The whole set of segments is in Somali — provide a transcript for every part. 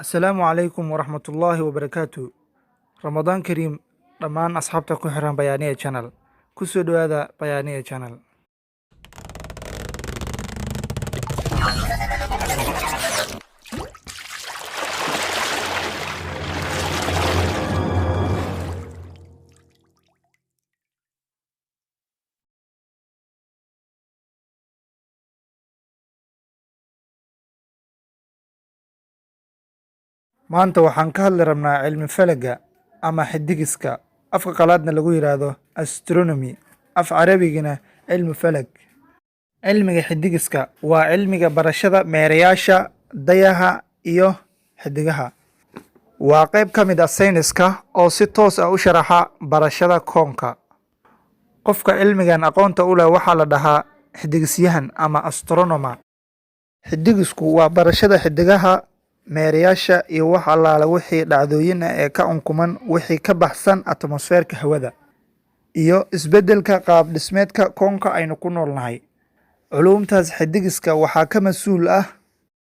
Asalaamu calaykum waraxmatullaahi wabarakaatu. Ramadaan kariim dhammaan asxaabta ku xiran Bayaniya Channel. Ku soo dhawaada Bayaniya Channel. Maanta waxaan ka hadli rabnaa cilmi falaga ama xidigiska, afka qalaadna lagu yiraahdo astronomy, af carabigina cilmi falag. Cilmiga xidigiska waa cilmiga barashada meerayaasha, dayaxa iyo xidigaha. Waa qayb ka mid ah sayniska oo si toos ah u sharaxa barashada koonka. Qofka cilmigan aqoonta u leh waxaa la dhahaa xidigisyahan ama astronomer. Xidigisku waa barashada xidigaha, meerayaasha iyo wax allaale wixii dhacdooyin ah ee ka unkuman wixii ka baxsan atmosfeerka hawada iyo isbeddelka qaab dhismeedka koonka aynu ku noolnahay. Culuumtaas xidigiska waxaa ka mas-uul ah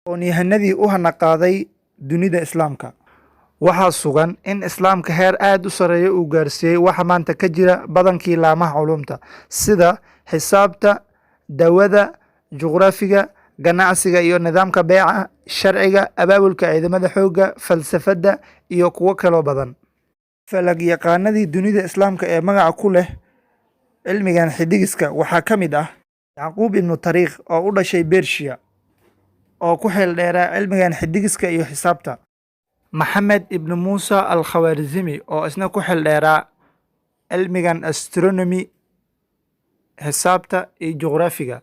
aqoonyahanadii u hanaqaaday dunida islaamka. Waxaa sugan in islaamka heer aad u sarreeya uu gaarsiiyey waxa maanta ka jira badankii laamaha culuumta sida xisaabta, dawada, juqraafiga, ganacsiga iyo nidaamka beeca, sharciga, abaabulka ciidamada xoogga, falsafadda iyo kuwo kaloo badan. Falag yaqaanadii dunida islaamka ee magaca ku leh cilmigan xidigiska waxaa ka mid ah Yacquub ibnu Tariikh oo u dhashay Bershiya oo ku xeel dheeraa cilmigan xidigiska iyo xisaabta. Maxamed ibnu Muusa al-Khawaarizmi oo isna ku xeel dheeraa cilmigan astronomy, xisaabta iyo juqraafiga,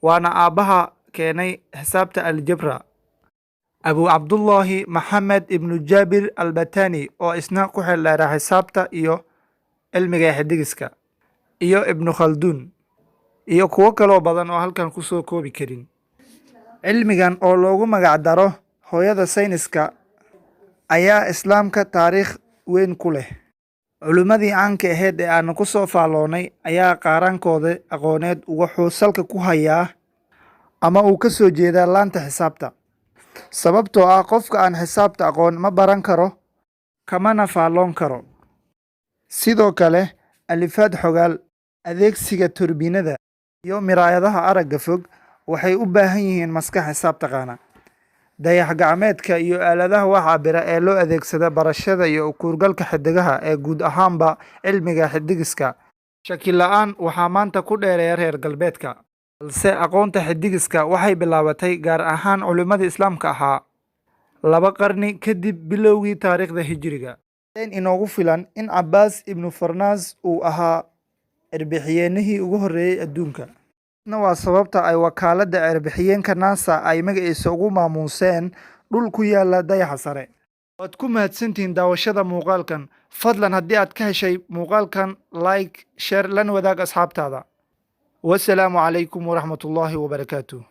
waana aabbaha keenay xisaabta aljabra. Abu Cabdullaahi Maxamed ibnu Jaabir al-Batani oo isna ku xeel dheeraa xisaabta iyo cilmiga xidigiska, iyo Ibnu Khalduun iyo kuwo kaloo badan oo halkan ku soo koobi karin. Cilmigan oo loogu magac daro hooyada sayniska ayaa islaamka taariikh weyn ku leh. Culimmadii caanka ahayd ee aan ku soo faalloonay ayaa qaaraankooda aqooneed wuxuu salka ku hayaa ama uu ka soo jeedaa laanta xisaabta. Sababtoo ah qofka aan xisaabta aqoon ma baran karo, kamana faalloon karo. Sidoo kale, alifaad xogaal, adeegsiga turbiinada iyo miraayadaha aragga fog waxay u baahan yihiin maskax xisaab taqaana. Dayax gacmeedka iyo aaladaha wax cabbira ee loo adeegsada barashada iyo u kuurgalka xidigaha ee guud ahaanba cilmiga xidigiska. Shaki la'aan waxaa maanta ku dheereeya reer galbeedka, balse aqoonta xidigiska waxay bilaabatay gaar ahaan culimmadii islaamka ahaa 2 qarni kadib bilowgii taariikhda hijriga. Inoogu filan in Cabbaas ibnu Farnaas uu ahaa cirbixiyeenihii ugu horreeyay adduunka. Waa sababta ay wakaaladda cirbixiyeenka NASA ay magaciisa ugu maamuuseen dhul ku yaala dayaxa sare. Waad ku mahadsantihiin daawashada muuqaalkan. Fadlan haddii aad ka heshay muuqaalkan, like, share lana wadaag asxaabtaada. Wassalaamu calaykum waraxmatullaahi wabarakaatuh.